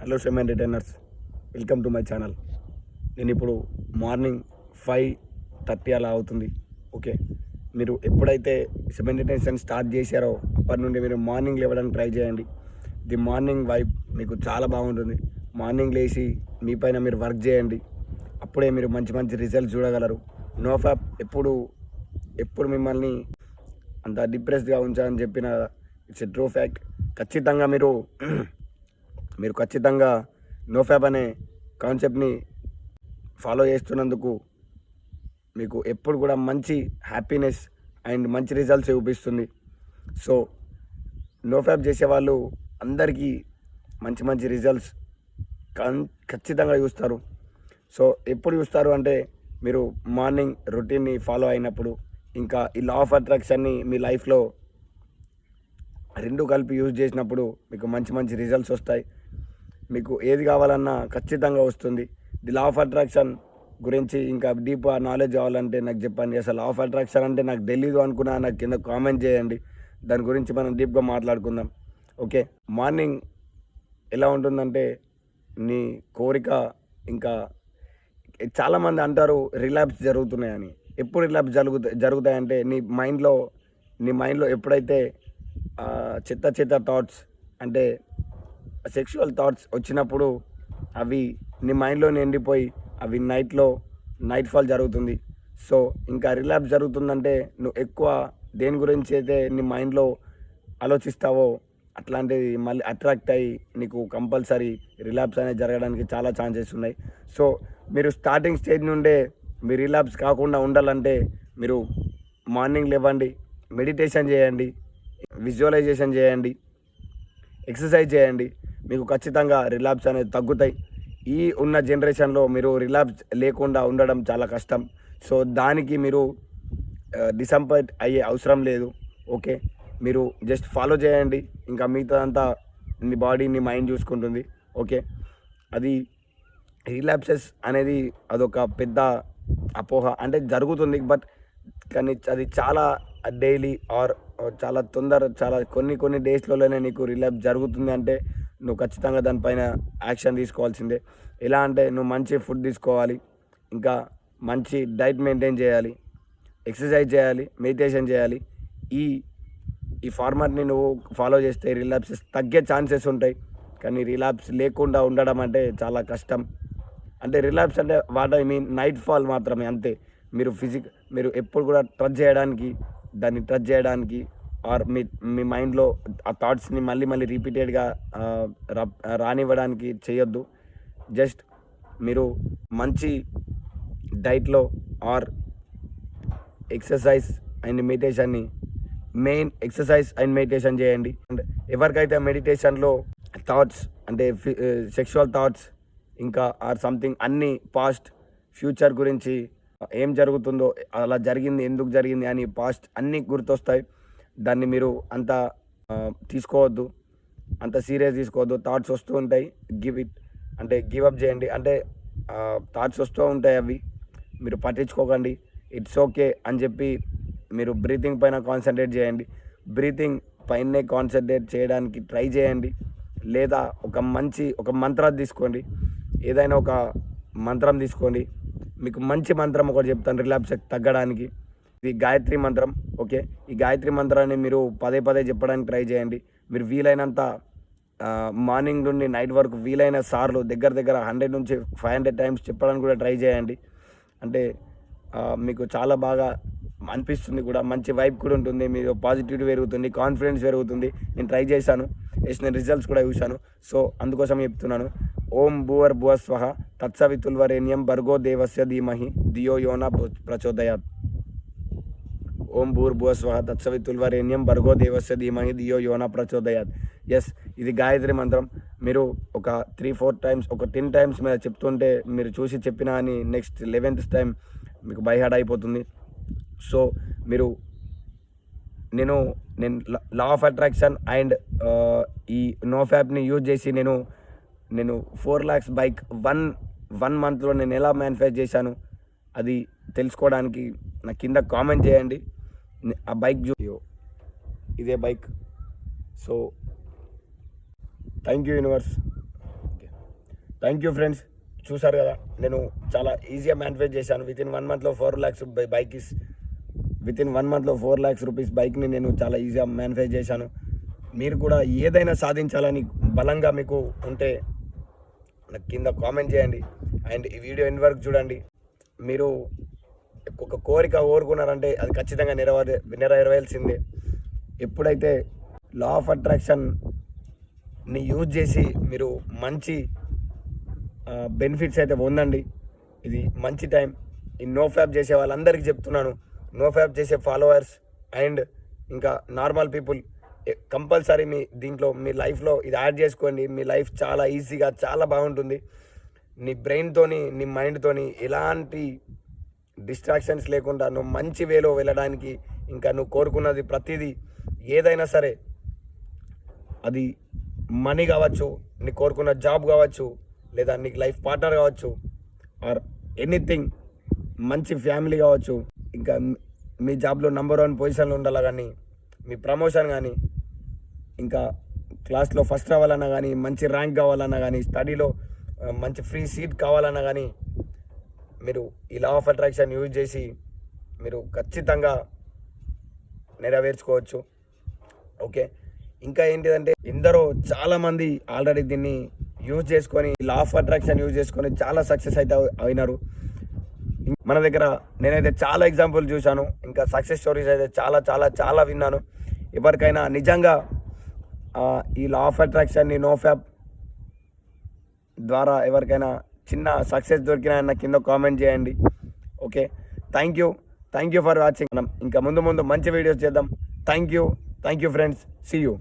Hello semen retainers, welcome to my channel. నేను ఇప్పుడు morning 5:30 అలా అవుతుంది. ఓకే, మీరు ఎప్పుడైతే సెమెన్ రిటైనర్స్ స్టార్ట్ చేశారో అప్పటి నుండి మీరు మార్నింగ్ లేవడానికి ట్రై చేయండి. ది మార్నింగ్ వైబ్ మీకు చాలా బాగుంటుంది. మార్నింగ్ లేచి మీ పైన మీరు వర్క్ చేయండి. అప్పుడే మీరు మంచి మంచి రిజల్ట్స్ చూడగలరు. నోఫాప్ ఎప్పుడు మిమ్మల్ని అంత డిప్రెస్డ్గా ఉంచాలని చెప్పిన ఇట్స్ ఎ ట్రూ ఫ్యాక్ట్. ఖచ్చితంగా మీరు ఖచ్చితంగా నోఫాప్ అనే కాన్సెప్ట్ని ఫాలో చేస్తున్నందుకు మీకు ఎప్పుడు కూడా మంచి హ్యాపీనెస్ అండ్ మంచి రిజల్ట్స్ చూపిస్తుంది. సో నోఫాప్ చేసేవాళ్ళు అందరికీ మంచి మంచి రిజల్ట్స్ ఖచ్చితంగా చూస్తారు. సో ఎప్పుడు చూస్తారు అంటే మీరు మార్నింగ్ రొటీన్ని ఫాలో అయినప్పుడు, ఇంకా ఈ లా ఆఫ్ అట్రాక్షన్ని మీ లైఫ్లో రెండు కలిపి యూజ్ చేసినప్పుడు మీకు మంచి మంచి రిజల్ట్స్ వస్తాయి. మీకు ఏది కావాలన్నా ఖచ్చితంగా వస్తుంది. ది లా ఆఫ్ అట్రాక్షన్ గురించి ఇంకా డీప్ నాలెడ్జ్ కావాలంటే నాకు చెప్పండి. అసలు లా ఆఫ్ అట్రాక్షన్ అంటే నాకు తెలీదు అనుకున్నా నాకు కింద కామెంట్ చేయండి. దాని గురించి మనం డీప్గా మాట్లాడుకుందాం. ఓకే, మార్నింగ్ ఎలా ఉంటుందంటే నీ కోరిక, ఇంకా చాలామంది అంటారు రిలాప్స్ జరుగుతున్నాయని. ఎప్పుడు రిలాప్స్ జరుగుతాయంటే నీ మైండ్లో ఎప్పుడైతే చెత్త థాట్స్ అంటే సెక్షువల్ థాట్స్ వచ్చినప్పుడు అవి నీ మైండ్లో నిండిపోయి అవి నైట్ ఫాల్ జరుగుతుంది. సో ఇంకా రిలాప్స్ జరుగుతుందంటే నువ్వు ఎక్కువ దేని గురించి అయితే నీ మైండ్లో ఆలోచిస్తావో అట్లాంటిది మళ్ళీ అట్రాక్ట్ అయ్యి నీకు కంపల్సరీ రిలాప్స్ అనేది జరగడానికి చాలా ఛాన్సెస్ ఉన్నాయి. సో మీరు స్టార్టింగ్ స్టేజ్ నుండే మీ రిలాప్స్ కాకుండా ఉండాలంటే మీరు మార్నింగ్ లేవండి, మెడిటేషన్ చేయండి, విజువలైజేషన్ చేయండి, ఎక్సర్సైజ్ చేయండి. మీకు ఖచ్చితంగా రిలాప్స్ అనేది తగ్గుతాయి. ఈ ఉన్న జనరేషన్లో మీరు రిలాప్స్ లేకుండా ఉండడం చాలా కష్టం. సో దానికి మీరు డిసప్పాయింట్ అయ్యే అవసరం లేదు. ఓకే, మీరు జస్ట్ ఫాలో చేయండి, ఇంకా మిగతాదంతా మీ బాడీ నీ మైండ్ చూసుకుంటుంది. ఓకే, అది రిలాప్సెస్ అనేది అదొక పెద్ద అపోహ. అంటే జరుగుతుంది, బట్ కానీ అది చాలా డైలీ ఆర్ చాలా చాలా కొన్ని డేస్లోనే నీకు రిలాప్స్ జరుగుతుంది. అంటే నువ్వు ఖచ్చితంగా దానిపైన యాక్షన్ తీసుకోవాల్సిందే. ఎలా అంటే నువ్వు మంచి ఫుడ్ తీసుకోవాలి, ఇంకా మంచి డైట్ మెయింటైన్ చేయాలి, ఎక్సర్సైజ్ చేయాలి, మెడిటేషన్ చేయాలి. ఈ ఫార్మాట్ని నువ్వు ఫాలో చేస్తే రిలాప్సెస్ తగ్గే ఛాన్సెస్ ఉంటాయి. కానీ రిలాప్స్ లేకుండా ఉండడం అంటే చాలా కష్టం. అంటే రిలాప్స్ అంటే what I mean night fall మాత్రమే, అంతే. మీరు ఎప్పుడు కూడా దాన్ని టచ్ చేయడానికి ఆర్ మీ మైండ్లో ఆ థాట్స్ని మళ్ళీ రిపీటెడ్గా రానివ్వడానికి చేయొద్దు. జస్ట్ మీరు మంచి డైట్లో ఆర్ ఎక్సర్సైజ్ అండ్ మెడిటేషన్ చేయండి. అండ్ ఎవరికైతే మెడిటేషన్లో థాట్స్ అంటే సెక్షువల్ థాట్స్ ఇంకా ఆర్ సంథింగ్ అన్నీ పాస్ట్ ఫ్యూచర్ గురించి ఏం జరుగుతుందో, అలా జరిగింది, ఎందుకు జరిగింది అని పాస్ట్ అన్నీ గుర్తొస్తాయి. దాన్ని మీరు అంత తీసుకోవద్దు, అంత సీరియస్ తీసుకోవద్దు. థాట్స్ వస్తూ ఉంటాయి, గివ్ అప్ చేయండి. అంటే థాట్స్ వస్తూ ఉంటాయి, అవి మీరు పట్టించుకోకండి. ఇట్స్ ఓకే అని చెప్పి మీరు బ్రీతింగ్ పైన కాన్సన్ట్రేట్ చేయండి. బ్రీతింగ్ పైనే కాన్సన్ట్రేట్ చేయడానికి ట్రై చేయండి. లేదా ఒక మంత్రం తీసుకోండి, ఏదైనా ఒక మంత్రం తీసుకోండి. మీకు మంచి మంత్రం ఒకటి చెప్తాను రిలాప్స్ తగ్గడానికి. ఇది గాయత్రి మంత్రం. ఓకే, ఈ గాయత్రి మంత్రాన్ని మీరు పదే చెప్పడానికి ట్రై చేయండి. మీరు వీలైనంత మార్నింగ్ నుండి నైట్ వరకు వీలైన సార్లు దగ్గర 100 నుంచి 500 టైమ్స్ చెప్పడానికి కూడా ట్రై చేయండి. అంటే మీకు చాలా బాగా అనిపిస్తుంది కూడా, మంచి వైబ్ కూడా ఉంటుంది, మీరు పాజిటివిటీ పెరుగుతుంది, కాన్ఫిడెన్స్ పెరుగుతుంది. నేను ట్రై చేశాను, నేను రిజల్ట్స్ కూడా చూశాను. సో అందుకోసం చెప్తున్నాను. ఓం భూర్భువః స్వః తత్సవితుర్వరేణ్యం భర్గో దేవస్య ధీమహి ధియో యో నః ప్రచోదయాత్. ఓం భూర్భువః స్వః తత్సవితుర్వరేణ్యం భర్గో దేవస్య ధీమహి ధియో యో నః ప్రచోదయాత్. ఎస్, ఇది గాయత్రి మంత్రం. మీరు ఒక 3-4 టైమ్స్, ఒక 10 టైమ్స్ మీద చెప్తుంటే మీరు చూసి చెప్పినా అని నెక్స్ట్ 11th టైం మీకు బై హార్ట్ అయిపోతుంది. సో నేను లా ఆఫ్ అట్రాక్షన్ అండ్ ఈ నోఫాప్ని యూజ్ చేసి నేను 4 lakhs బైక్ వన్ మంత్లో నేను ఎలా మ్యానుఫ్యాక్చర్ చేశాను అది తెలుసుకోవడానికి నా కింద కామెంట్ చేయండి. ఆ బైక్ ఇదే bike. So thank you universe. Thank you friends. చూసారు కదా, నేను చాలా ఈజీగా మ్యానిఫెస్ట్ చేశాను. With in 1 monthలో 4 lakhs bike is with in 1 monthలో 4 lakhs rupees బైక్ని నేను చాలా ఈజీగా మ్యానిఫెస్ట్ చేశాను. మీరు కూడా ఏదైనా సాధించాలని బలంగా మీకు ఉంటే నాకు కింద కామెంట్ చేయండి అండ్ ఈ వీడియో ఎండ్ వరకు చూడండి. మీరు ఒక కోరిక కోరుకున్నారంటే అది ఖచ్చితంగా నెరవేరాల్సిందే. ఎప్పుడైతే లా ఆఫ్ అట్రాక్షన్ని యూజ్ చేసి మీరు మంచి బెనిఫిట్స్ అయితే పొందండి. ఇది మంచి టైం. ఈ నో ఫ్యాప్ చేసే వాళ్ళందరికీ చెప్తున్నాను, నో ఫ్యాప్ చేసే ఫాలోవర్స్ అండ్ ఇంకా నార్మల్ పీపుల్ కంపల్సరీ దీంట్లో మీ లైఫ్లో ఇది యాడ్ చేసుకోండి. మీ లైఫ్ చాలా ఈజీగా చాలా బాగుంటుంది. నీ బ్రెయిన్తోని నీ మైండ్తోని ఎలాంటి డిస్ట్రాక్షన్స్ లేకుండా నువ్వు మంచి వేలో వెళ్ళడానికి, ఇంకా నువ్వు కోరుకున్నది ప్రతిదీ ఏదైనా సరే, అది మనీ కావచ్చు, నీ కోరుకున్న జాబ్ కావచ్చు, లేదా నీకు లైఫ్ పార్ట్నర్ కావచ్చు, ఆర్ ఎనీథింగ్, మంచి ఫ్యామిలీ కావచ్చు, ఇంకా మీ జాబ్లో నెంబర్ 1 పొజిషన్లో ఉండాలి కానీ, మీ ప్రమోషన్ కానీ, ఇంకా క్లాస్లో ఫస్ట్ రావాలన్నా కానీ, మంచి ర్యాంక్ కావాలన్నా కానీ, స్టడీలో మంచి ఫ్రీ సీట్ కావాలన్నా కానీ, మీరు ఈ లా ఆఫ్ అట్రాక్షన్ యూజ్ చేసి మీరు ఖచ్చితంగా నెరవేర్చుకోవచ్చు. ఓకే, ఇంకా ఏంటిదంటే ఎందరో చాలామంది ఆల్రెడీ దీన్ని యూజ్ చేసుకొని లా ఆఫ్ అట్రాక్షన్ యూజ్ చేసుకొని చాలా సక్సెస్ అయితే అయినారు. మన దగ్గర నేనైతే చాలా ఎగ్జాంపుల్ చూశాను, ఇంకా సక్సెస్ స్టోరీస్ అయితే చాలా చాలా చాలా విన్నాను. ఎవరికైనా నిజంగా ఈ లా ఆఫ్ అట్రాక్షన్, ఈ నో ఫ్యాప్ ద్వారా ఎవరికైనా చిన్న సక్సెస్ దొరికినా నాకు కింద కామెంట్ చేయండి. Okay, thank you for watching. మనం ఇంకా ముందు మంచి వీడియోస్ చేద్దాం. Thank you friends. See you.